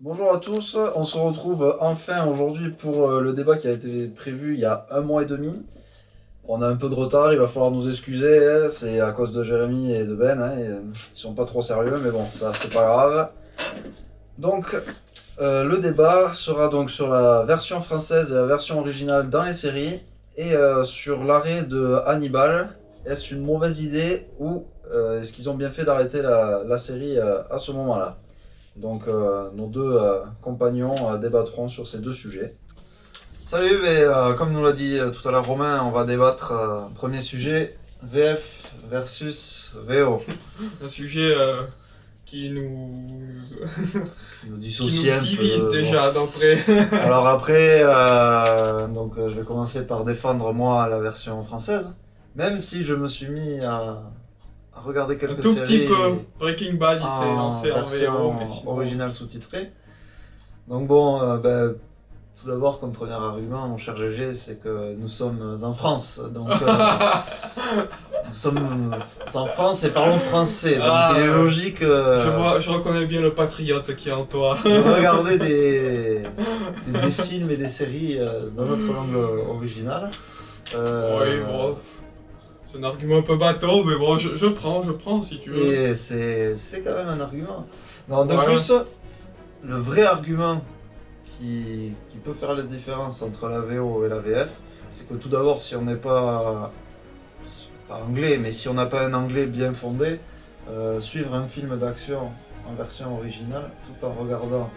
Bonjour à tous, on se retrouve enfin aujourd'hui pour le débat qui a été prévu il y a un mois et demi. On a un peu de retard, il va falloir nous excuser, hein, c'est à cause de Jérémy et de Ben, hein, ils sont pas trop sérieux, mais bon, ça c'est pas grave. Donc, le débat sera donc sur la version française et la version originale dans les séries, et sur l'arrêt de Hannibal. Est-ce une mauvaise idée ou est-ce qu'ils ont bien fait d'arrêter la série à ce moment-là? Donc nos deux compagnons débattront sur ces deux sujets. Salut, comme nous l'a dit tout à l'heure Romain, on va débattre premier sujet, VF versus VO. Un sujet qui nous, Nous qui dissocie nous un peu. divise déjà d'entrée. Alors après, je vais commencer par défendre moi la version française, même si je me suis mis à regarder Un quelques tout séries petit peu. Breaking Bad, il s'est en lancé en version VO, mais sinon... originale sous-titrée. Donc bon, tout d'abord, comme premier argument, mon cher GG, c'est que nous sommes en France. Donc, nous sommes en France et parlons français. Donc, il est logique Je reconnais bien le patriote qui est en toi. de regarder des films et des séries dans notre langue originale. Oui, bon, c'est un argument un peu bateau, mais bon, je prends si tu veux. Et c'est quand même un argument. Non, de Ouais. plus, le vrai argument qui peut faire la différence entre la VO et la VF, c'est que tout d'abord, si on n'est pas anglais, mais si on n'a pas un anglais bien fondé, suivre un film d'action en version originale, tout en regardant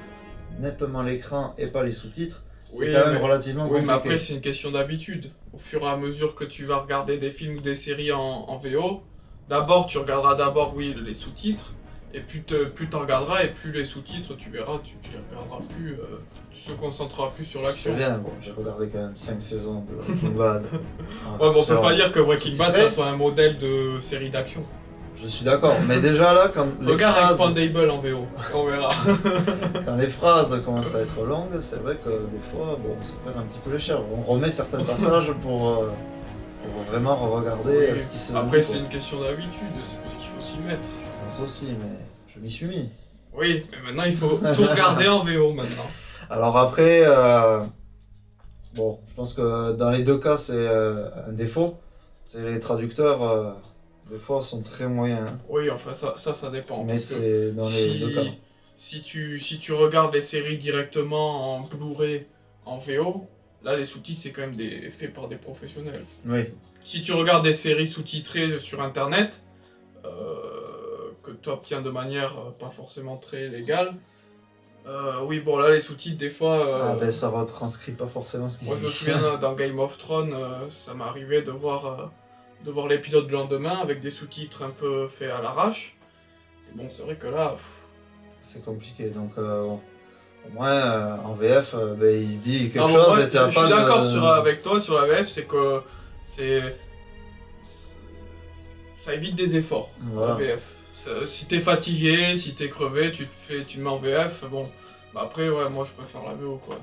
nettement l'écran et pas les sous-titres, c'est Oui, quand même mais- relativement Oui, compliqué. mais après, c'est une question d'habitude. Au fur et à mesure que tu vas regarder des films ou des séries en VO, d'abord, tu regarderas oui, les sous-titres, et plus t'en regarderas, et plus les sous-titres, tu verras, tu les regarderas plus, tu te concentreras plus sur C'est l'action. bien, bon, j'ai regardé quand même 5 saisons de Breaking Bad. en Ouais, bon, on version peut pas dire que Breaking Bad, sous-titrée. ça soit un modèle de série d'action. Je suis d'accord, mais déjà là, quand Regarde Expandable en VO, on verra. quand les phrases commencent à être longues, c'est vrai que des fois, bon, on se perd un petit peu les chèvres. On remet certains passages pour vraiment regarder Oui. ce qui se Après, dit, c'est quoi. une question d'habitude, c'est parce qu'il faut s'y mettre. Je pense aussi, mais je m'y suis mis. Oui, mais maintenant, il faut tout regarder en VO maintenant. Alors après, bon, je pense que dans les deux cas, c'est un défaut. C'est les traducteurs, des fois, sont très moyens, hein. Oui, enfin, ça dépend. Mais parce que c'est dans les deux cas. si tu regardes les séries directement en Blu-ray, en VO, là, les sous-titres, c'est quand même faits par des professionnels. Oui. Si tu regardes des séries sous-titrées sur Internet, que tu obtiens de manière pas forcément très légale, oui, bon, là, les sous-titres, des fois... Ah ben ça retranscrit pas forcément ce qui Moi, se je me dit. souviens dans Game of Thrones, ça m'est arrivé de voir l'épisode le lendemain avec des sous-titres un peu faits à l'arrache. Et bon, c'est vrai que là, C'est compliqué, donc bon. Au moins en VF, il se dit quelque non, chose moi, et t'as je pas suis d'accord de... avec toi sur la VF, c'est que c'est ça évite des efforts, Voilà. la VF. Si t'es fatigué, si t'es crevé, tu te mets en VF, bon. Bah après, ouais, moi je préfère la VO, quoi.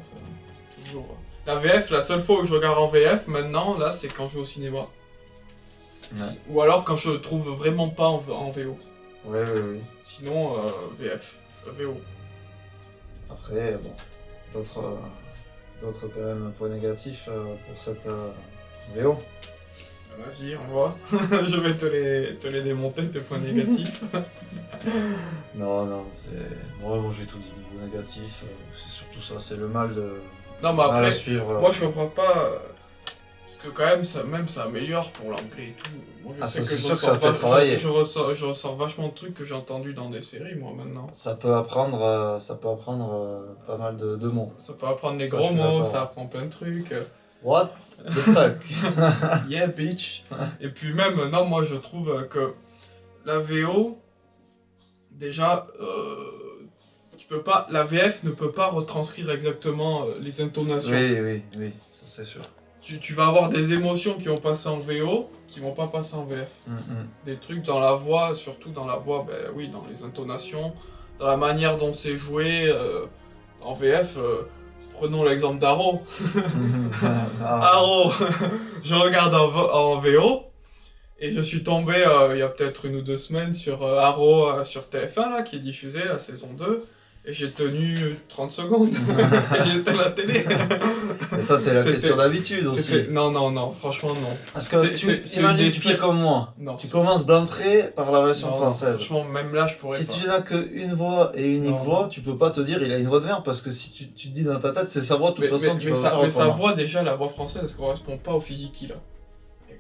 C'est toujours... La VF, la seule fois où je regarde en VF, maintenant, là, c'est quand je vais au cinéma. Ouais. Ou alors quand je trouve vraiment pas en VO. Oui, oui, oui. Sinon, VO. Après, bon, d'autres quand même points négatifs pour cette VO. Vas-y, on voit. Je vais te les démonter, tes points négatifs. Non, c'est... Moi j'ai tout dit, niveau négatif, c'est surtout ça, c'est le mal de... Non, mais mal à après, suivre. moi je comprends pas. Parce que quand même, ça améliore pour l'anglais et tout. Moi, je Ah, sais c'est que sûr que ça fait travailler. je ressors vachement de trucs que j'ai entendus dans des séries, moi, maintenant. Ça peut apprendre pas mal de mots. Ça peut apprendre les Ça, je gros suis mots, d'accord. ça apprend plein de trucs. What the fuck? Yeah, bitch. Et puis même, non, moi je trouve que la VO, déjà, tu peux pas, la VF ne peut pas retranscrire exactement les intonations. Oui, ça c'est sûr. Tu vas avoir des émotions qui vont passer en VO, qui vont pas passer en VF. Des trucs dans la voix, surtout dans la voix, ben oui, dans les intonations, dans la manière dont c'est joué. En VF, prenons l'exemple d'Arrow. Ah, Arrow, je regarde en VO, et je suis tombé il y a peut-être 1 ou 2 semaines sur Arrow sur TF1, là, qui est diffusé, la saison 2. et j'ai tenu 30 secondes. Et j'ai éteint la télé. Et ça, c'est la C'était- question d'habitude aussi. Non, franchement, non. Parce que c'est une imagine, des tu fais pires- comme moi. Non, Tu commences d'entrée par la version non, française. franchement, même là, je pourrais Si pas. tu n'as qu'une voix et unique Non. voix, tu peux pas te dire il a une voix de merde parce que si tu te dis dans ta tête c'est sa voix, de toute façon tu vas sa faire autrement. voix, déjà, la voix française, elle correspond pas au physique qu'il a.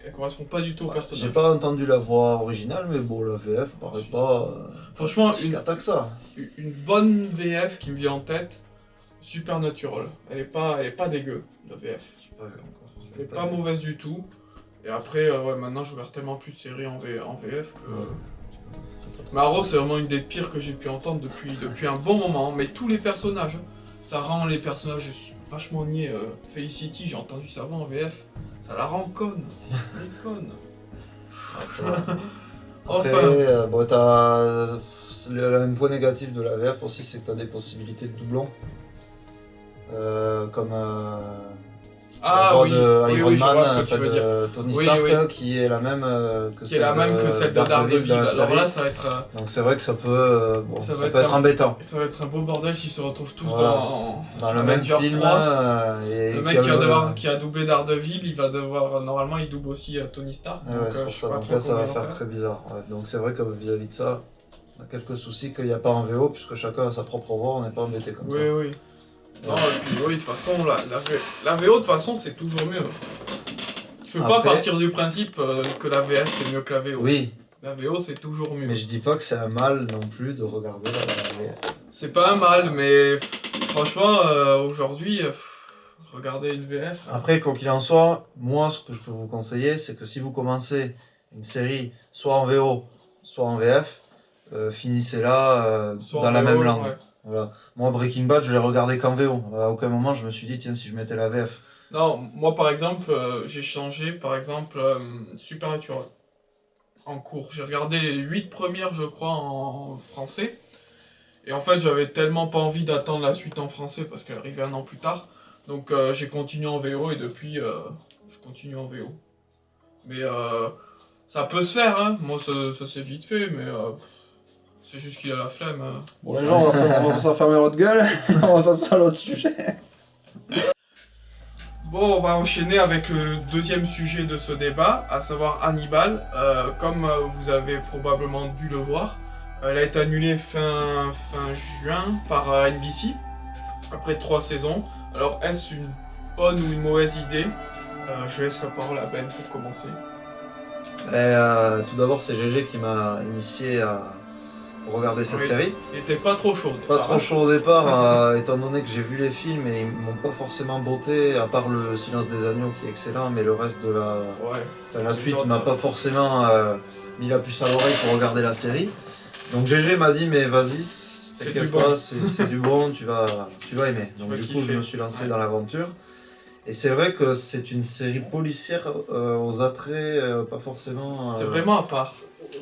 Elle correspond pas du tout au personnage. J'ai pas entendu la voix originale, mais bon, la VF paraît pas Franchement, si cata que ça. une bonne VF qui me vient en tête, Supernatural. Elle est pas dégueu, la VF. Je sais pas encore. Elle est pas mauvaise du tout. Et après, ouais, maintenant, je regarde tellement plus de séries en VF que... Mais Arrow, c'est vraiment une des pires que j'ai pu entendre depuis un bon moment. Mais tous les personnages, hein, ça rend les personnages vachement niais. Felicity, j'ai entendu sa voix en VF, ça la rend conne. Elle est conne. Ah, c'est vrai. Après, Enfin, bon, t'as un point négatif de la VF aussi, c'est que t'as des possibilités de doublons. Comme la ah voix oui, de oui, Iron oui, je Man, vois ce que en tu fait, veux de dire. Tony Oui, Stark, oui. qui est la même Qui est la même que celle de Daredevil. dans la Alors série. là, ça va être... Donc c'est vrai que ça peut, Ça ça va peut être être un- embêtant. ça va être un beau bordel s'ils se retrouvent tous Voilà. Dans le même Avengers film, 3, et le qui mec a qui a doublé Daredevil, il va devoir... Normalement, il double aussi Tony Stark. Ouais, donc, c'est pour je sais ça. pas Donc trop là, ça comment va ils vont faire très bizarre. Ouais. Donc c'est vrai que vis-à-vis de ça, on a quelques soucis qu'il n'y a pas en VO, puisque chacun a sa propre voix, on n'est pas embêté comme Oui, ça. oui. Non, et puis oui, de toute façon, la VO, de toute façon, c'est toujours mieux. Tu peux pas Après- partir du principe que la VF c'est mieux que la VO. Oui, La VO, c'est toujours mieux. mais je dis pas que c'est un mal non plus de regarder la VF. C'est pas un mal, mais franchement, aujourd'hui, regarder une VF. Après, quoi qu'il en soit, moi, ce que je peux vous conseiller, c'est que si vous commencez une série soit en VO, soit en VF, finissez-la soit dans en la VO, même langue. ouais. Voilà. Moi, Breaking Bad, je l'ai regardé qu'en VO. À aucun moment, je me suis dit, tiens, si je mettais la VF. Non, moi par exemple, j'ai changé par exemple Supernatural en cours. J'ai regardé les 8 premières, je crois, en français. Et en fait, j'avais tellement pas envie d'attendre la suite en français parce qu'elle arrivait un an plus tard. Donc j'ai continué en VO et depuis, je continue en VO. Mais ça peut se faire, hein. Moi, ça s'est vite fait, mais c'est juste qu'il a la flemme. Hein. Bon, les gens, on va s'enfermer notre gueule. On va passer à l'autre sujet. Bon, on va enchaîner avec le deuxième sujet de ce débat, à savoir Hannibal. Comme vous avez probablement dû le voir, elle a été annulée fin juin par NBC, après 3 saisons. Alors, est-ce une bonne ou une mauvaise idée? Je laisse la parole à Ben pour commencer. Tout d'abord, c'est GG qui m'a initié à regarder cette Oui. série. Il était pas trop chaud. au Pas départ, trop hein. chaud au départ, étant donné que j'ai vu les films et ils m'ont pas forcément botté, à part le Silence des Agneaux qui est excellent, mais le reste de la, Ouais. enfin, la Les suite autres, m'a pas forcément mis la puce à l'oreille pour regarder la série. Donc GG m'a dit mais vas-y, C'est du t'inquiète bon. pas, c'est du bon, tu vas aimer. Donc vas du coup kiffer. je me suis lancé Ouais. dans l'aventure. Et c'est vrai que c'est une série policière aux attraits pas forcément. C'est vraiment à part.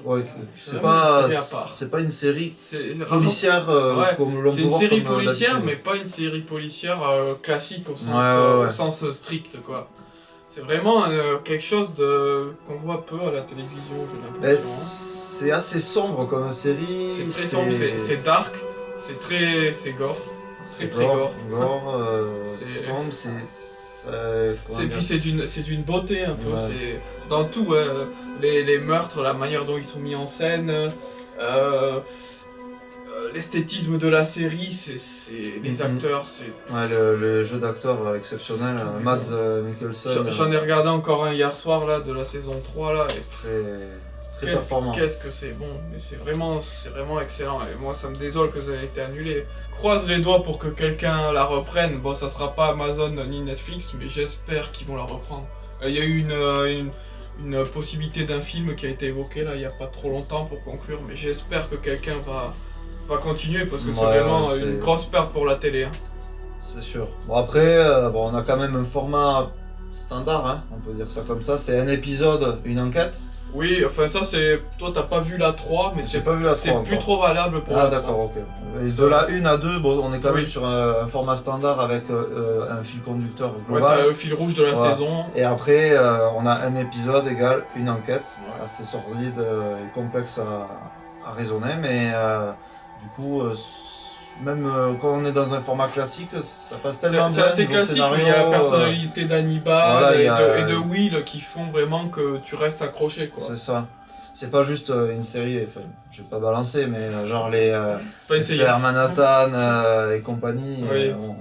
Ouais, c'est c'est vraiment pas, une série à part. c'est pas une série C'est policière Ouais, comme l'on c'est peut une voir série comme, policière, mais d'habitude. pas une série policière classique au sens, Ouais. au sens strict, quoi. C'est vraiment quelque chose qu'on voit peu à la télévision, j'ai Mais l'impression. c'est assez sombre comme série. C'est très sombre, c'est dark, c'est gore. C'est très gore. C'est- sombre, comment dire, C'est d'une beauté un peu, Ouais. c'est dans tout, les meurtres, la manière dont ils sont mis en scène, l'esthétisme de la série, les Mhm. acteurs, c'est... ouais, le jeu d'acteur exceptionnel, C'est tout Mads Mikkelsen, J'en ai regardé encore un hier soir là, de la saison 3 là, et très performant. qu'est-ce que c'est bon, mais c'est vraiment excellent, et moi ça me désole que ça ait été annulé. Croise les doigts pour que quelqu'un la reprenne, bon ça sera pas Amazon ni Netflix, mais j'espère qu'ils vont la reprendre. Il y a eu une possibilité d'un film qui a été évoqué là il y a pas trop longtemps pour conclure, mais j'espère que quelqu'un va continuer parce que c'est Ouais, vraiment c'est- une grosse perte pour la télé. Hein. C'est sûr. Bon après, on a quand même un format standard, hein, on peut dire ça comme ça. C'est un épisode, une enquête. Oui, enfin ça c'est... Toi t'as pas vu la 3, mais J'ai pas vu la 3 c'est plus encore. trop valable pour Ah la 3. d'accord, ok. Et de la 1 à 2, bon, on est quand Oui. même sur un format standard avec un fil conducteur Ouais, global. t'as le fil rouge de la Voilà. saison. Et après, on a un épisode égale une enquête, Ouais. assez sordide et complexe à raisonner, mais du coup, même quand on est dans un format classique, ça passe C'est tellement c'est bien. assez niveau classique, scénario, mais il y a la personnalité d'Hannibal voilà, il y a- et de Will qui font vraiment que tu restes accroché, quoi. c'est ça. C'est pas juste une série, enfin, je vais pas balancer, mais genre les Pas une série. Experts Manhattan et compagnie. Oui. Bon, Où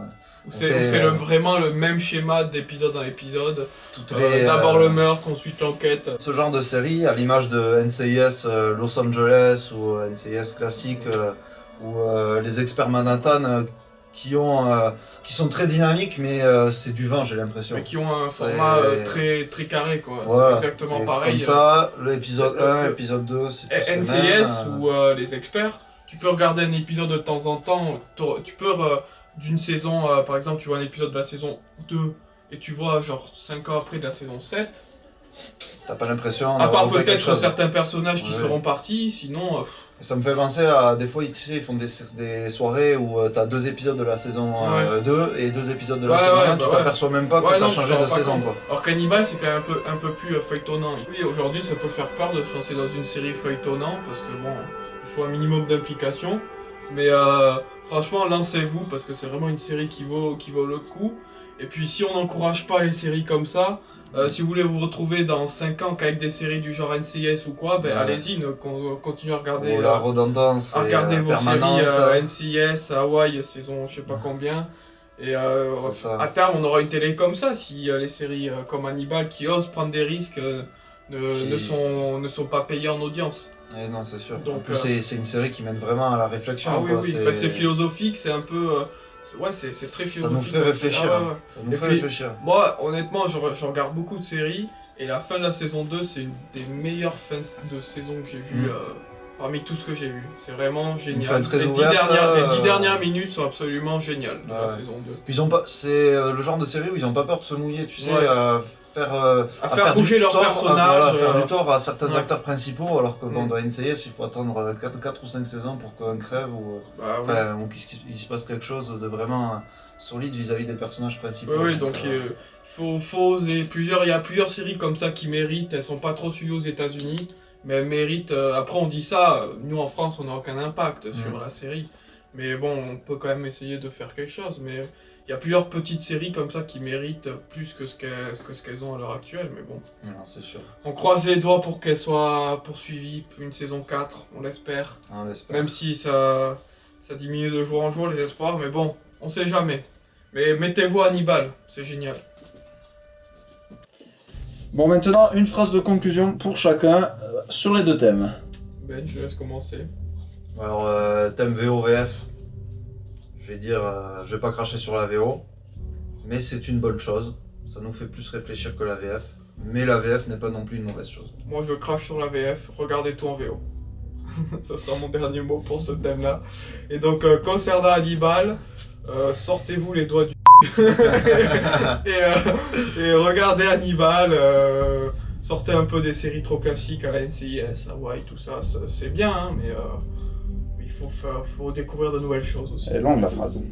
on c'est fait, où c'est vraiment le même schéma d'épisode en épisode. toutes les, D'abord le meurtre, ensuite l'enquête. ce genre de série, à l'image de NCIS Los Angeles ou NCIS classique ou les Experts Manhattan qui sont très dynamiques, mais c'est du vent, j'ai l'impression. Mais qui ont un format très, très carré, quoi. Voilà, C'est exactement c'est pareil. Comme ça, l'épisode le- 1, le- l'épisode 2, c'est tous les NCIS mêmes, ou les experts, tu peux regarder un épisode de temps en temps. Tu peux, d'une saison, par exemple, tu vois un épisode de la saison 2 et tu vois genre 5 ans après de la saison 7. T'as pas l'impression À d'avoir part loupé quelque peut-être chose. certains personnages qui Ouais. seront partis, sinon. Ça me fait penser à des fois, tu sais, ils font des soirées où t'as 2 épisodes de la saison 2 et 2 épisodes de la Ouais, saison ouais, 1, bah tu t'aperçois même pas que t'as non, tu changé t'en de rends pas saison, compte. quoi. Alors Cannibal, c'est quand même un peu plus feuilletonnant. Oui, aujourd'hui, ça peut faire peur de se lancer dans une série feuilletonnante parce que bon, il faut un minimum d'implication. Mais franchement, lancez-vous parce que c'est vraiment une série qui vaut le coup. Et puis, si on n'encourage pas les séries comme ça, si vous voulez vous retrouver dans 5 ans qu'avec des séries du genre NCIS ou quoi, ben Ouais. allez-y, continuez à regarder. Ou la redondance À regarder est vos permanente. séries NCIS, Hawaii, saison je sais pas combien. Et C'est ça. à terme, on aura une télé comme ça si les séries comme Hannibal qui osent prendre des risques ne sont pas payées en audience. Eh non, c'est sûr. En Donc, plus, c'est une série qui mène vraiment à la réflexion. Ah oui, quoi. oui, bah, c'est philosophique, c'est un peu. C'est très philosophique. Ça nous fait réfléchir. Ah ouais, ouais. Ça nous Et fait puis, réfléchir. Moi, honnêtement, je regarde beaucoup de séries et la fin de la saison 2, c'est une des meilleures fins de saison que j'ai vues parmi tout ce que j'ai vu. C'est vraiment fin génial. très Les ouverte, 10 dernières minutes sont absolument géniales de la Ouais. saison 2. Puis ils ont pas, c'est le genre de série où ils ont pas peur de se mouiller, tu sais, Ouais. à faire bouger du leurs tort, personnages, à faire du tort à certains ouais. acteurs principaux, alors que bon, Mm. dans NCIS, il faut attendre 4 ou 5 saisons pour qu'un crève ou, Bah, ouais. enfin, ou qu'il se passe quelque chose de vraiment solide vis-à-vis des personnages principaux. Oui, donc il faut oser. Il y a plusieurs séries comme ça qui méritent. Elles sont pas trop suivies aux États-Unis, mais elles méritent. Après, on dit ça. Nous en France, on n'a aucun impact sur la série. Mais bon, on peut quand même essayer de faire quelque chose. Mais il y a plusieurs petites séries comme ça qui méritent plus que ce qu'elles ont à l'heure actuelle. Mais bon, Non, c'est sûr. on croise les doigts pour qu'elles soient poursuivies une saison 4, on l'espère. On l'espère. Même si ça diminue de jour en jour les espoirs, mais bon, on sait jamais. Mais mettez-vous à Hannibal, c'est génial. Bon, maintenant, une phrase de conclusion pour chacun sur les deux thèmes. Ben, je laisse commencer. Alors, thème VO-VF, je vais dire, je vais pas cracher sur la VO, mais c'est une bonne chose. Ça nous fait plus réfléchir que la VF, mais la VF n'est pas non plus une mauvaise chose. Moi, je crache sur la VF, regardez tout en VO. Ça sera mon dernier mot pour ce thème-là. Et donc, concernant Hannibal, sortez-vous les doigts du et regardez Hannibal. Sortez un peu des séries trop classiques à la NCIS, Hawaii, tout ça. C'est bien, hein, mais il faut découvrir de nouvelles choses aussi. Elle est longue la phrase.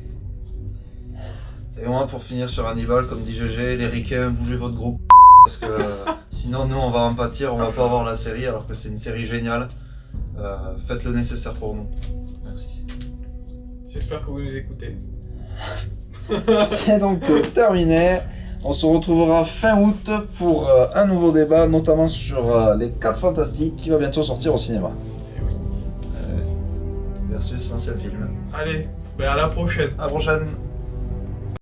Et moi, pour finir sur Hannibal, comme dit GG, les ricains, bougez votre gros parce que sinon, nous, on va en pâtir, on va pas avoir la série, alors que c'est une série géniale. Faites le nécessaire pour nous. Merci. J'espère que vous nous écoutez. C'est donc terminé. On se retrouvera fin août pour un nouveau débat, notamment sur les 4 Fantastiques qui va bientôt sortir au cinéma. Et oui. Versus l'ancien film. Allez, ben à la prochaine. À la prochaine.